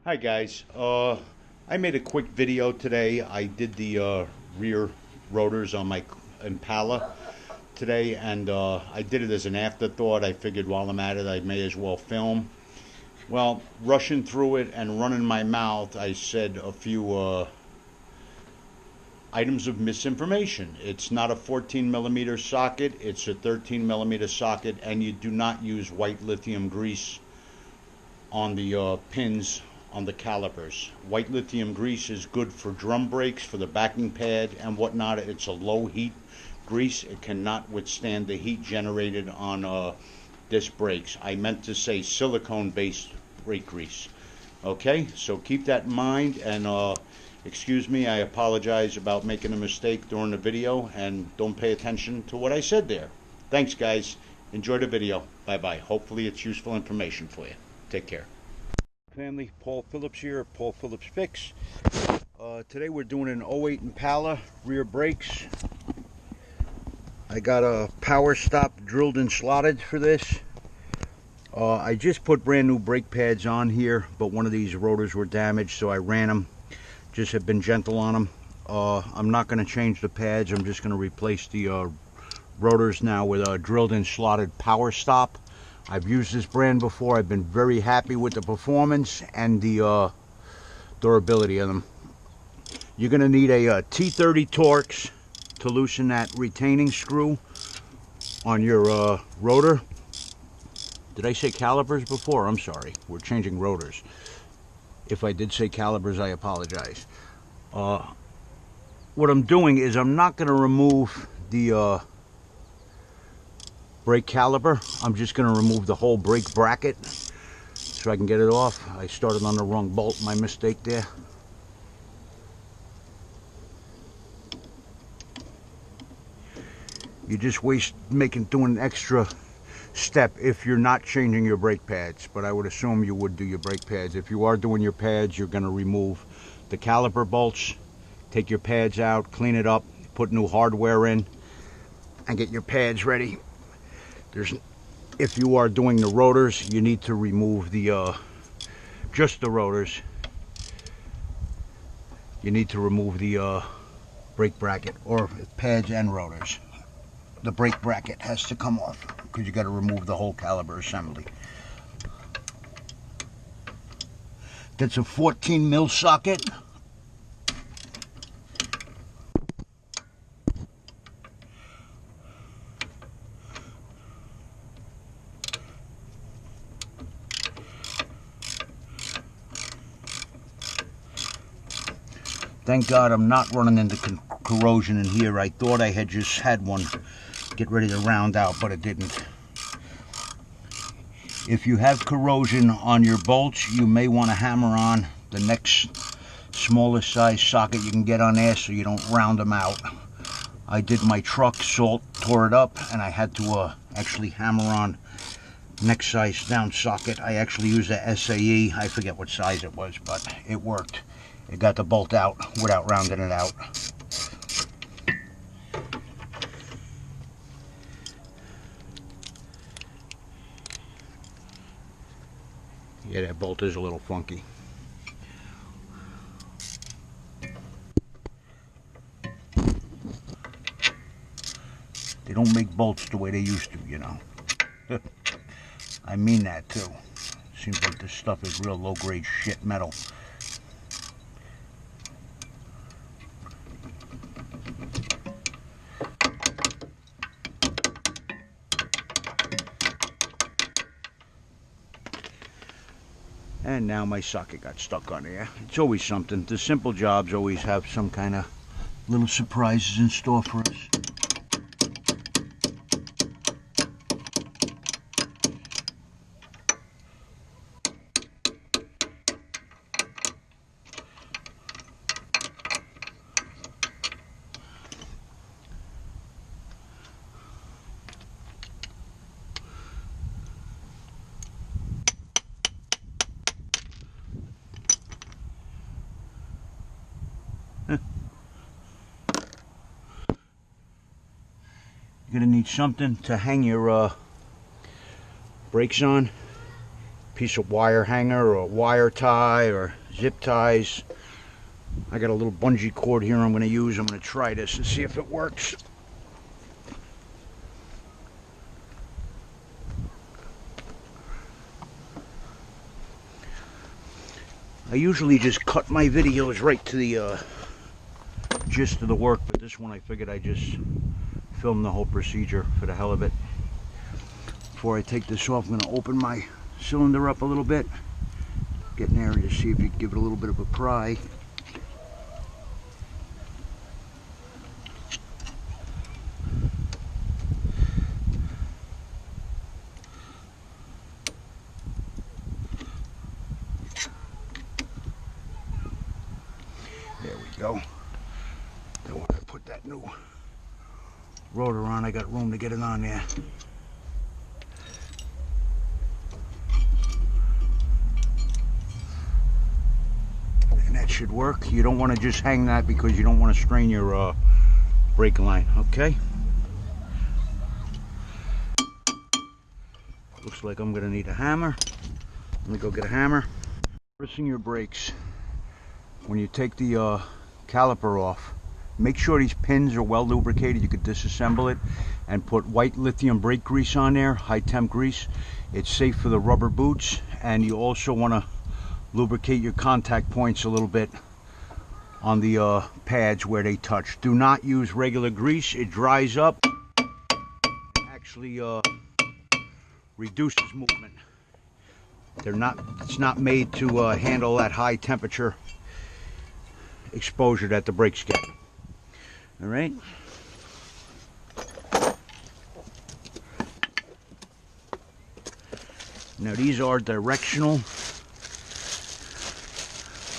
Hi guys, I made a quick video today. I did the rear rotors on my Impala today, and I did it as an afterthought. I figured while I'm at it I may as well film. Well, rushing through it and running my mouth, I said a few items of misinformation. It's not a 14mm socket, it's a 13mm socket, and you do not use white lithium grease on the pins on the calipers. White lithium grease is good for drum brakes, for the backing pad and whatnot. It's a low heat grease. It cannot withstand the heat generated on disc brakes. I meant to say silicone based brake grease. Okay, so keep that in mind, and excuse me, I apologize about making a mistake during the video, and don't pay attention to what I said there. Thanks guys, enjoy the video. Bye bye. Hopefully it's useful information for you. Take care. Family, Paul Phillips here, Paul Phillips Fix. Today we're doing an 08 Impala rear brakes. I got a power stop drilled and slotted for this. I just put brand new brake pads on here, but one of these rotors were damaged, so I ran them. Just have been gentle on them. I'm not going to change the pads. I'm just going to replace the rotors now with a drilled and slotted power stop. I've used this brand before. I've been very happy with the performance and the durability of them. You're going to need a T30 Torx to loosen that retaining screw on your rotor. Did I say calipers before? I'm sorry. We're changing rotors. If I did say calipers, I apologize. What I'm doing is I'm not going to remove the brake caliper. I'm just going to remove the whole brake bracket so I can get it off. I started on the wrong bolt, my mistake there. You just waste doing an extra step if you're not changing your brake pads, but I would assume you would do your brake pads. If you are doing your pads, you're going to remove the caliper bolts, take your pads out, clean it up, put new hardware in, and get your pads ready. If you are doing the rotors, you need to remove the just the rotors. You need to remove the brake bracket, or pads and rotors. The brake bracket has to come off because you got to remove the whole caliper assembly. That's a 14mm socket. Thank God I'm not running into corrosion in here. I thought I had just had one get ready to round out, but it didn't. If you have corrosion on your bolts, you may want to hammer on the next smallest size socket you can get on there so you don't round them out. I did my truck, salt tore it up, and I had to actually hammer on next size down socket. I actually used a SAE. I forget what size it was, but it worked. It got the bolt out without rounding it out. Yeah, that bolt is a little funky. They don't make bolts the way they used to, you know. I mean that too. Seems like this stuff is real low-grade shit metal. And now my socket got stuck on there. It's always something. The simple jobs always have some kind of little surprises in store for us. You're going to need something to hang your brakes on. piece of wire hanger or wire tie or zip ties. I got a little bungee cord here I'm going to use. I'm going to try this and see if it works. I usually just cut my videos right to the gist of the work, but this one I figured I'd just film the whole procedure for the hell of it. Before I take this off, I'm going to open my cylinder up a little bit, get in there and just see if you can give it a little bit of a pry. There we go. Then when I put that new rotor on, I got room to get it on there. And that should work. You don't want to just hang that because you don't want to strain your brake line, okay? Looks like I'm going to need a hammer. Let me go get a hammer. Pressing your brakes. When you take the caliper off, make sure these pins are well lubricated. You could disassemble it and put white lithium brake grease on there, high temp grease. It's safe for the rubber boots, and you also want to lubricate your contact points a little bit on the pads where they touch. Do not use regular grease. It dries up. It actually reduces movement. It's not made to handle that high temperature exposure that the brakes get. All right. Now these are directional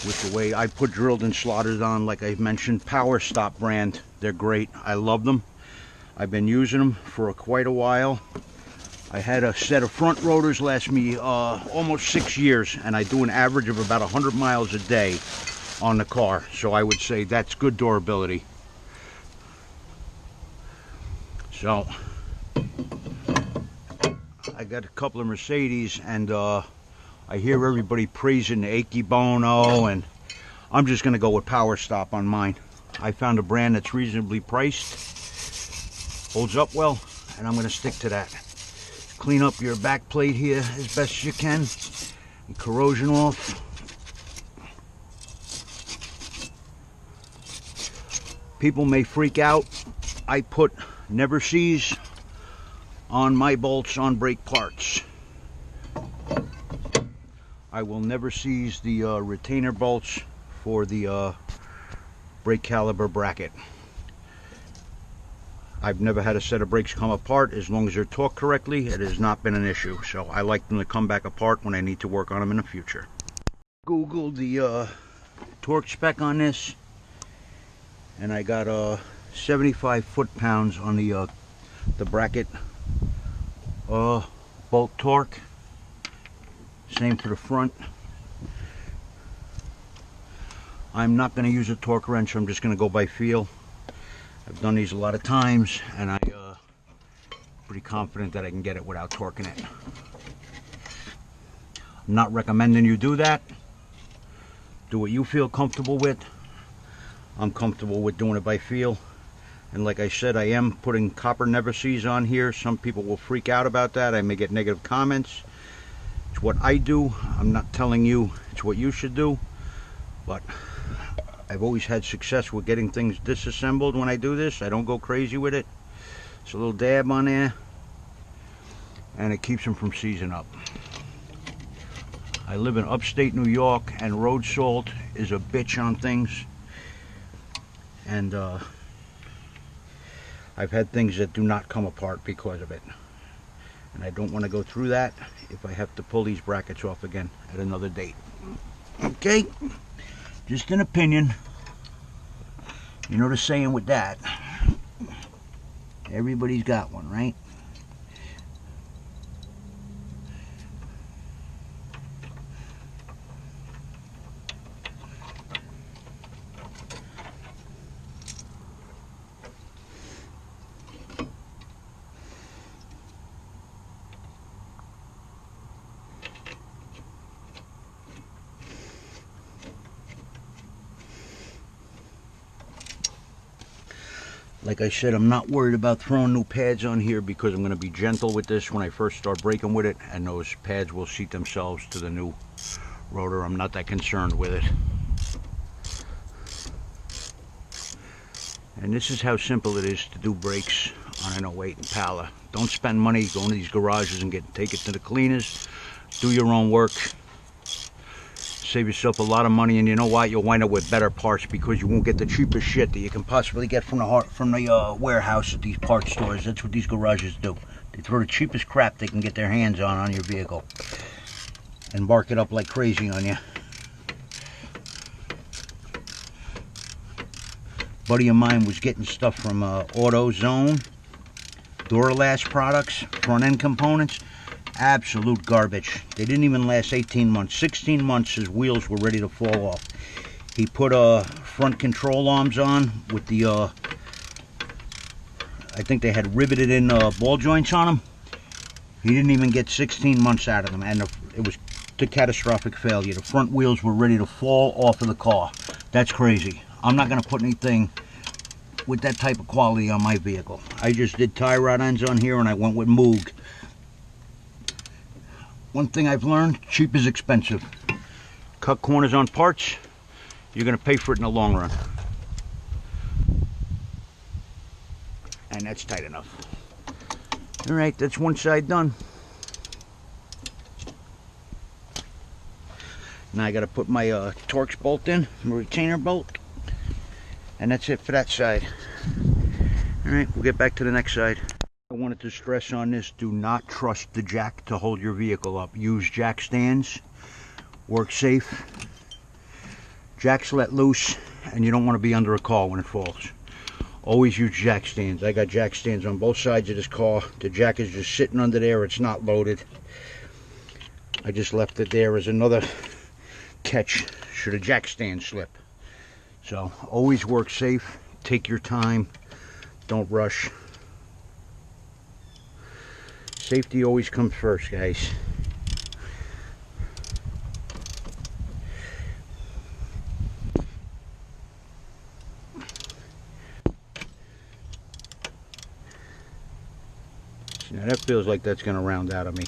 with the way I put drilled and slotted on, like I mentioned. Power Stop brand. They're great. I love them. I've been using them for quite a while. I had a set of front rotors last me almost 6 years, and I do an average of about 100 miles a day on the car, so I would say that's good durability. So I got a couple of Mercedes, and I hear everybody praising the Achy Bono, and I'm just going to go with Power Stop on mine. I found a brand that's reasonably priced, holds up well, and I'm going to stick to that. Clean up your back plate here as best as you can, and corrosion off. People may freak out. I put never seize on my bolts on brake parts. I will never seize the retainer bolts for the brake caliper bracket. I've never had a set of brakes come apart. As long as they're torqued correctly, it has not been an issue. So I like them to come back apart when I need to work on them in the future. Googled the torque spec on this, and I got 75 foot-pounds on the bracket bolt torque. Same for the front. I'm not going to use a torque wrench. I'm just going to go by feel. I've done these a lot of times, and I'm pretty confident that I can get it without torquing it. I'm not recommending you do that. Do what you feel comfortable with. I'm comfortable with doing it by feel. And like I said, I am putting copper never seize on here. Some people will freak out about that. I may get negative comments. It's what I do. I'm not telling you it's what you should do, but I've always had success with getting things disassembled when I do this. I don't go crazy with it. It's a little dab on there, and it keeps them from seizing up. I live in upstate New York, and road salt is a bitch on things. And I've had things that do not come apart because of it. And I don't want to go through that if I have to pull these brackets off again at another date. Okay? Just an opinion. You know the saying with that. Everybody's got one, right? Like I said, I'm not worried about throwing new pads on here because I'm going to be gentle with this when I first start braking with it, and those pads will seat themselves to the new rotor. I'm not that concerned with it. And this is how simple it is to do brakes on an 08 Impala. Don't spend money going to these garages and take it to the cleaners. Do your own work. Save yourself a lot of money, and you know what? You'll wind up with better parts because you won't get the cheapest shit that you can possibly get from the warehouse at these parts stores. That's what these garages do. They throw the cheapest crap they can get their hands on your vehicle and mark it up like crazy on you. Buddy of mine was getting stuff from AutoZone, Duralast products, front end components. Absolute garbage. They didn't even last 18 months. 16 months his wheels were ready to fall off. He put front control arms on with the I think they had riveted in ball joints on them. He didn't even get 16 months out of them, and it was a catastrophic failure. The front wheels were ready to fall off of the car. That's crazy. I'm not going to put anything with that type of quality on my vehicle. I just did tie rod ends on here, and I went with Puig. One thing I've learned, cheap is expensive. Cut corners on parts, you're going to pay for it in the long run. And that's tight enough. Alright, that's one side done. Now I got to put my Torx bolt in, my retainer bolt. And that's it for that side. Alright, we'll get back to the next side. I wanted to stress on this, do not trust the jack to hold your vehicle up. Use jack stands, work safe. Jacks let loose and you don't want to be under a car when it falls. Always use jack stands. I got jack stands on both sides of this car. The jack is just sitting under there, it's not loaded. I just left it there as another catch should a jack stand slip. So always work safe, take your time, don't rush. Safety always comes first, guys. Now that feels like that's going to round out of me.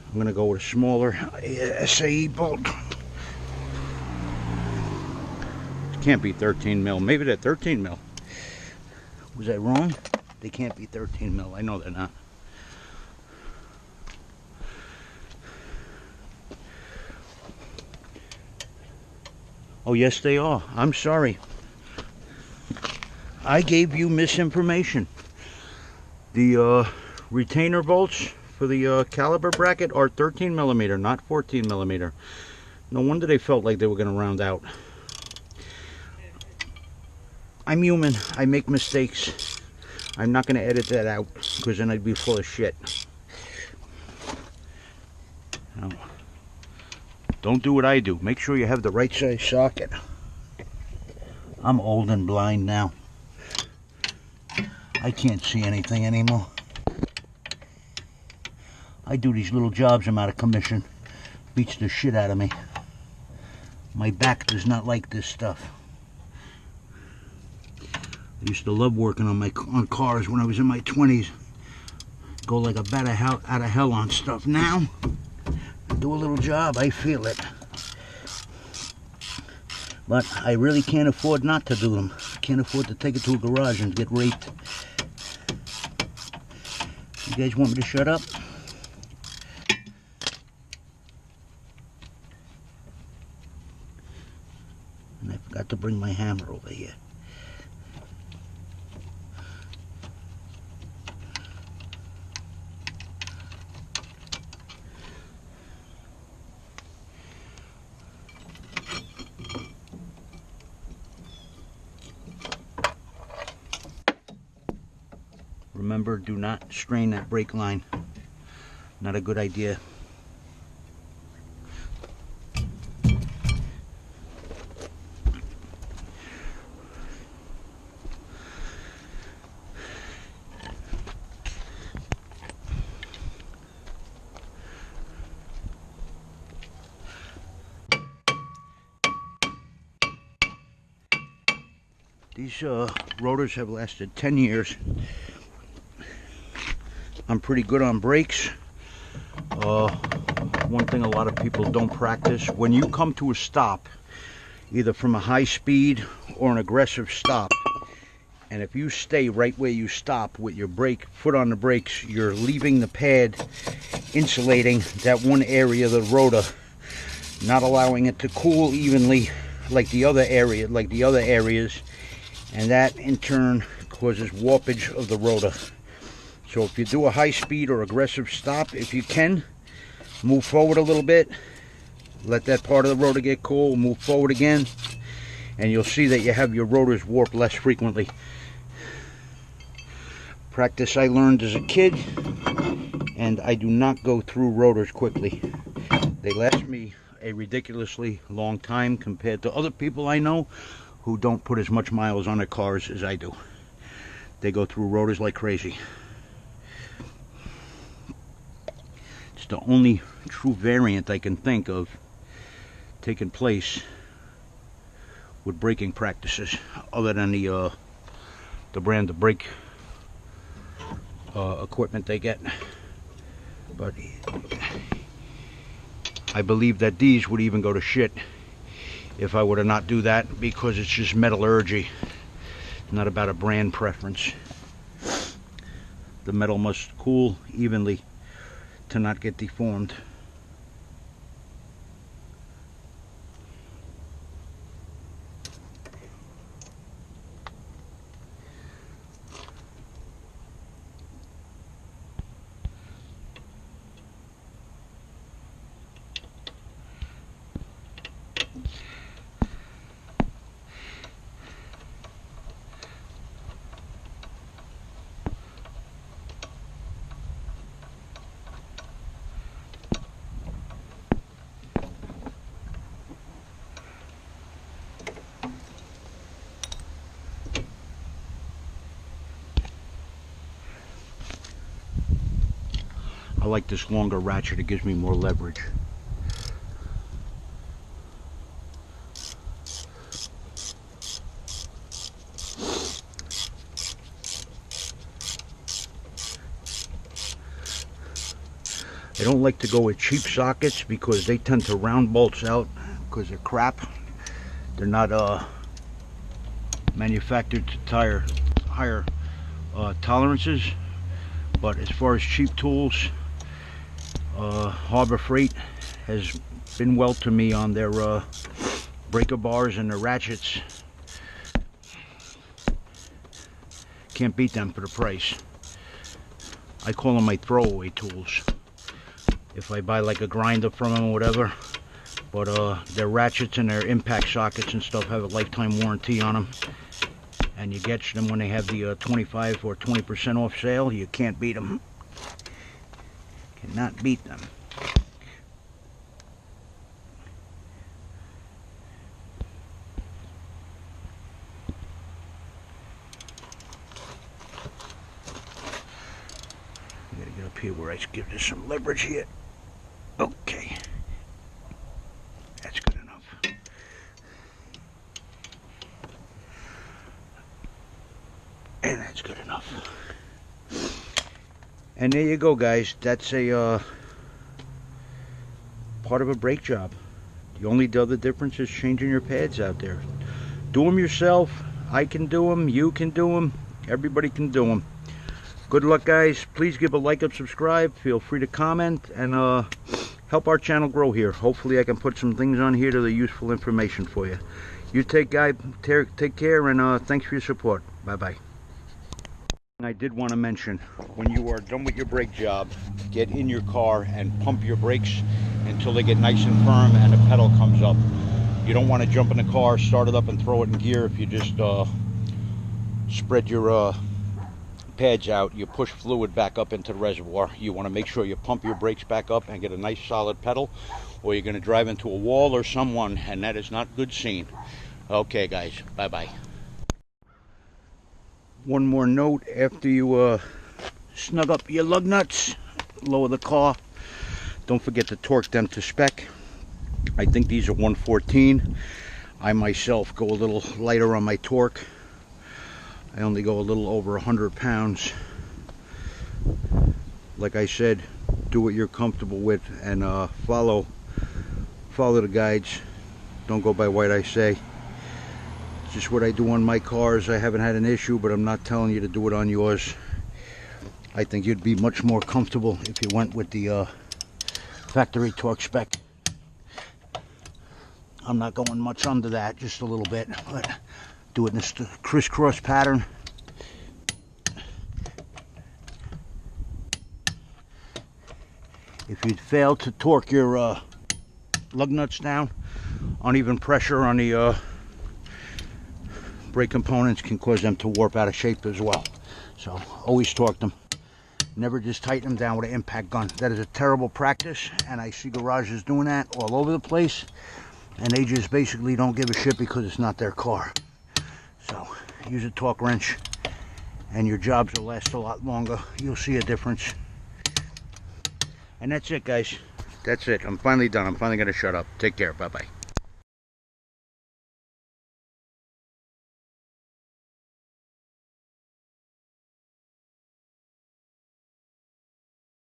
I'm going to go with a smaller SAE bolt. It can't be 13 mil. Maybe they're 13 mil. Was I wrong? They can't be 13 mil. I know they're not. Oh, yes, they are. I'm sorry. I gave you misinformation. The retainer bolts for the caliper bracket are 13 millimeter, not 14 millimeter. No wonder they felt like they were going to round out. I'm human. I make mistakes. I'm not going to edit that out because then I'd be full of shit. No. Don't do what I do. Make sure you have the right size socket. I'm old and blind now. I can't see anything anymore. I do these little jobs, I'm out of commission. Beats the shit out of me. My back does not like this stuff. I used to love working on cars when I was in my 20s. Go like a bat out of hell on stuff. Now, do a little job, I feel it. But I really can't afford not to do them. I can't afford to take it to a garage and get raped. You guys want me to shut up? And I forgot to bring my hammer over here. Remember, do not strain that brake line. Not a good idea. These rotors have lasted 10 years. I'm pretty good on brakes. One thing a lot of people don't practice, when you come to a stop, either from a high speed or an aggressive stop, and if you stay right where you stop with your brake foot on the brakes, you're leaving the pad insulating that one area of the rotor, not allowing it to cool evenly like the other areas, and that in turn causes warpage of the rotor. So if you do a high speed or aggressive stop, if you can, move forward a little bit, let that part of the rotor get cool, move forward again, and you'll see that you have your rotors warp less frequently. Practice I learned as a kid, and I do not go through rotors quickly. They last me a ridiculously long time compared to other people I know who don't put as much miles on their cars as I do. They go through rotors like crazy. It's the only true variant I can think of taking place with braking practices, other than the brand of brake equipment they get. But I believe that these would even go to shit if I were to not do that, because it's just metallurgy, not about a brand preference. The metal must cool evenly to not get deformed. I like this longer ratchet, it gives me more leverage. I don't like to go with cheap sockets because they tend to round bolts out because they're crap. They're not manufactured to higher tolerances. But as far as cheap tools, Harbor Freight has been well to me on their breaker bars and their ratchets. Can't beat them for the price. I call them my throwaway tools if I buy like a grinder from them or whatever. But their ratchets and their impact sockets and stuff have a lifetime warranty on them. And you get them when they have the 25 or 20% off sale. You can't beat them. Cannot beat them. I gotta get up here where I give this some leverage here. Okay. That's good enough. And that's good enough. And there you go, guys. That's a part of a brake job. The only other difference is changing your pads out there. Do them yourself. I can do them. You can do them. Everybody can do them. Good luck, guys. Please give a like and subscribe. Feel free to comment and help our channel grow here. Hopefully I can put some things on here that are useful information for you. You take care, and thanks for your support. Bye-bye. I did want to mention, when you are done with your brake job, get in your car and pump your brakes until they get nice and firm and the pedal comes up. You don't want to jump in the car, start it up and throw it in gear. If you just spread your pads out, you push fluid back up into the reservoir. You want to make sure you pump your brakes back up and get a nice solid pedal, or you're going to drive into a wall or someone, and that is not good scene. Okay, guys, bye-bye. One more note, after you snug up your lug nuts, lower the car, don't forget to torque them to spec. I think these are 114. I myself go a little lighter on my torque. I only go a little over 100 pounds. Like I said, do what you're comfortable with, and follow the guides. Don't go by what I say. It's just what I do on my cars. I haven't had an issue, but I'm not telling you to do it on yours. I think you'd be much more comfortable if you went with the factory torque spec. I'm not going much under that, just a little bit, but do it in this crisscross pattern. If you fail to torque your lug nuts down, uneven pressure on the brake components can cause them to warp out of shape as well. So always torque them. Never just tighten them down with an impact gun. That is a terrible practice, and I see garages doing that all over the place, and they just basically don't give a shit because it's not their car. So use a torque wrench and your jobs will last a lot longer. You'll see a difference. And that's it, guys. That's it. I'm finally done. I'm finally going to shut up. Take care. Bye-bye.